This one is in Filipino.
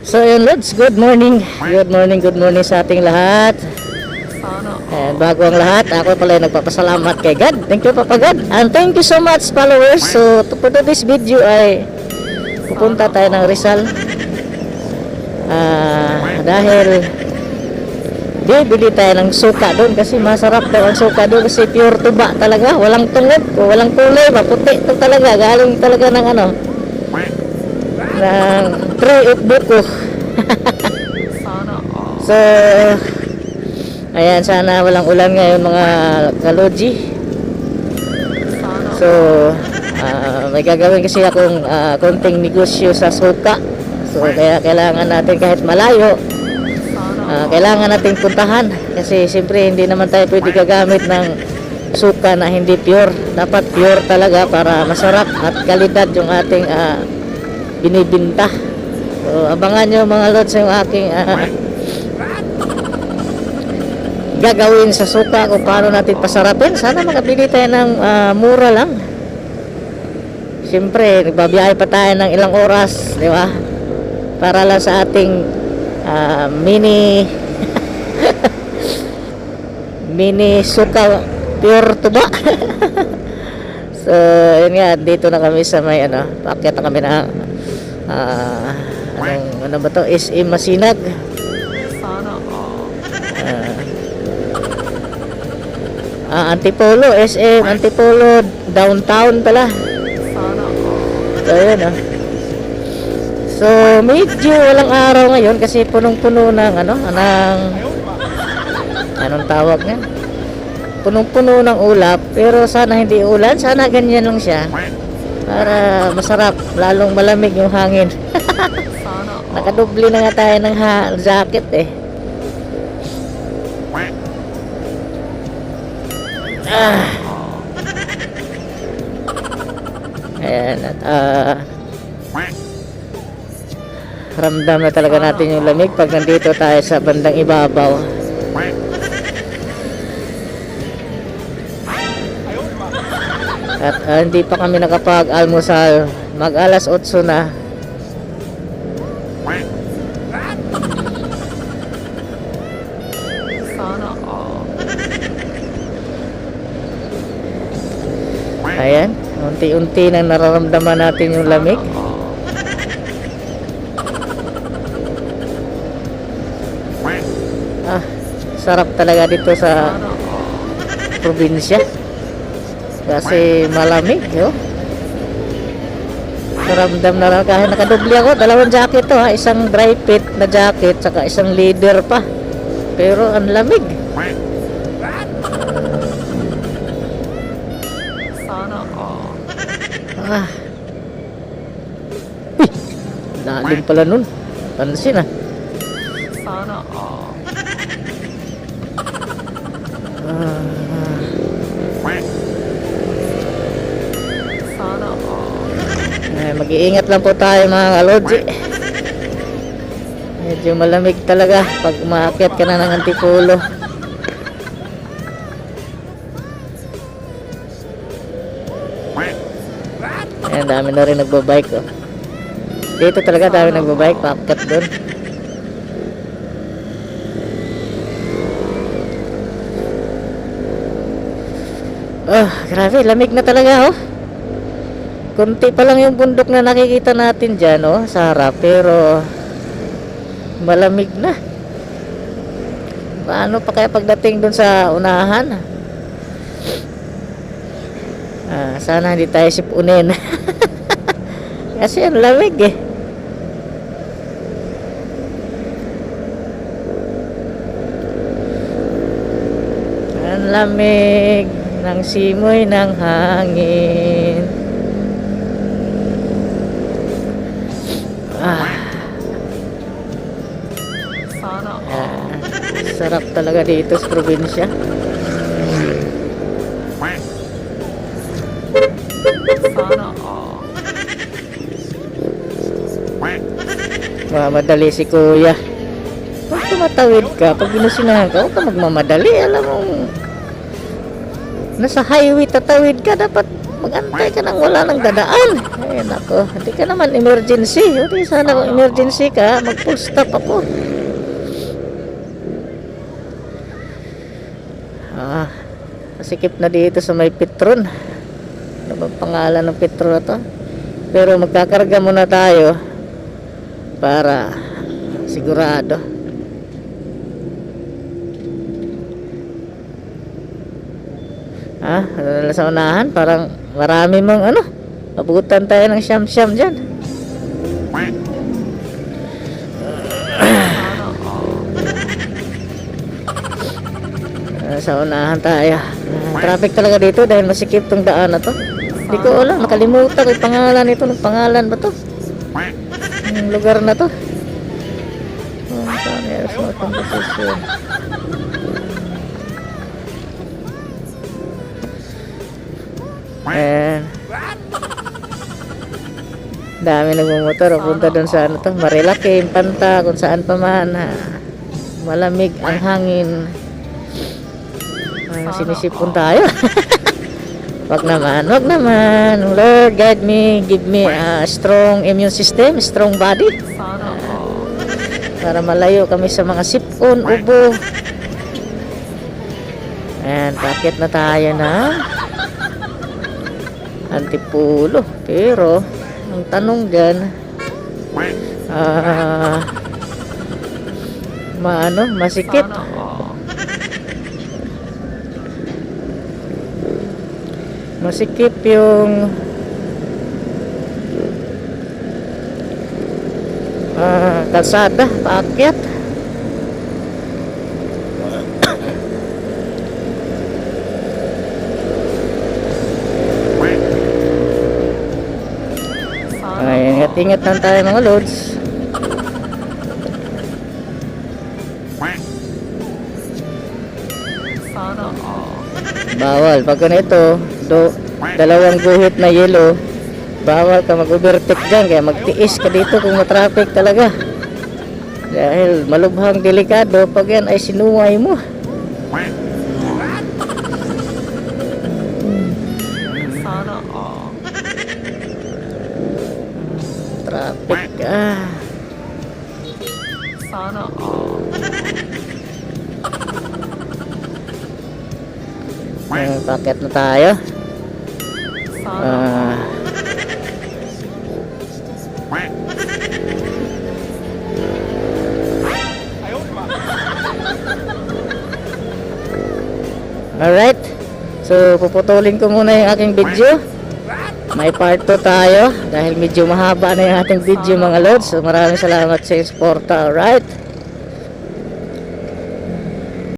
So yun Lods, good morning. Good morning sa ating lahat. And bago ang lahat, ako pala yung nagpapasalamat kay God. Thank you Papa God. And thank you so much followers. So for today's video ay pupunta tayo ng Rizal. Dahil bibili tayo ng suka doon kasi masarap daw ang suka doon kasi pure tuba talaga. Walang tungod o walang kulay. Maputi ito talaga. Galing talaga ng ng tray of buko. So ayan, sana walang ulan ngayon mga kaloji. So may gagawin kasi akong konting negosyo sa suka. So kaya kailangan natin kahit malayo, kailangan nating puntahan kasi siyempre hindi naman tayo pwede gagamit ng suka na hindi pure. Dapat pure talaga para masarap at kalidad yung ating binibinta. So abangan nyo mga lods yung aking gagawin sa suka kung paano natin pasarapin. Sana makabili tayo ng mura lang. Siyempre nagbabiyahe pa tayo ng ilang oras, di ba? Para lang sa ating mini mini suka pure tuba. So yun nga, dito na kami sa may paakyat na kami na ano ba to, SM Masinag. Antipolo, SM Antipolo downtown pala. So yun so medyo walang araw ngayon kasi punong-puno ng anong tawag niya, punong-puno ng ulap, pero sana hindi ulan, sana ganyan lang siya para masarap, lalong malamig yung hangin. Nakadubli na nga tayo ng jacket ayan, at ramdam na talaga natin yung lamig pag nandito tayo sa bandang ibabaw. At hindi pa kami nakapag-almusal, mag alas 8 na. Ayan, unti-unti nang nararamdaman natin yung lamig. Sarap talaga dito sa probinsya kasi malamig, Naramdam na lang kahit nakadubli ako, dalawang jacket to isang dry fit na jacket saka isang leather pa, pero ang lamig. Lalim pala nun, pansin mag-iingat lang po tayo mga kaloji. Medyo malamig talaga pag umaakyat ka na ng Antipolo. Ayan, dami na rin nagbabike dito talaga, dami nagbabike paakyat doon. Grabe, lamig na talaga konti pa lang yung bundok na nakikita natin dyan sa harap, pero malamig na. Paano pa kaya pagdating dun sa unahan? Sana hindi tayo sipunin. Kasi ang lamig ang lamig ng simoy ng hangin. Sarap talaga dito sa probinsya. Mamadali si kuya. Pag tumatawid ka, pag binusinahan ka, huwag ka magmamadali. Alam mo, nasa highway tatawid ka, dapat Magantay ka nang wala nang dadaan. Ay, nako. Hindi ka naman emergency. Hindi sana kung emergency ka, mag-full stop ako. Masikip na dito sa may Petron. Ano ba pangalan ng Petron na to? Pero magkakarga muna tayo para sigurado. Ano sa unahan? Parang marami mong ano. Abutan tayo ng siyam-siyam dyan. Sa unahan tayo. Traffic talaga dito dahil masikip tong daan na to. Hindi ko alam, nakalimutan ko yung pangalan nito. Anong pangalan ba to? Yung lugar na to. Composition. Dami nagmumotor punta doon sa ano to, Marilaki, Panta, kung saan pa man. Malamig ang hangin. Sinisipon tayo. Wag naman. Lord, guide me, give me a strong immune system, strong body. Para malayo kami sa mga sipon, ubo. And bakit na tayo na Antipulo. Pero ang tanong dyan, masikip. Masikip yung kalsada, paakyat. Ay, ingat-ingat lang tayo mga loads. Bawal pag ganito, dalawang guhit na yellow, bawal ka mag-overtake dyan, kaya magtiis ka dito kung matraffic talaga, dahil malubhang delikado pag yan ay sinuway mo. Traffic paket na tayo. Alright, so puputulin ko muna yung aking video. May part 2 tayo dahil medyo mahaba na yung ating video mga lods. So maraming salamat sa suporta. Alright.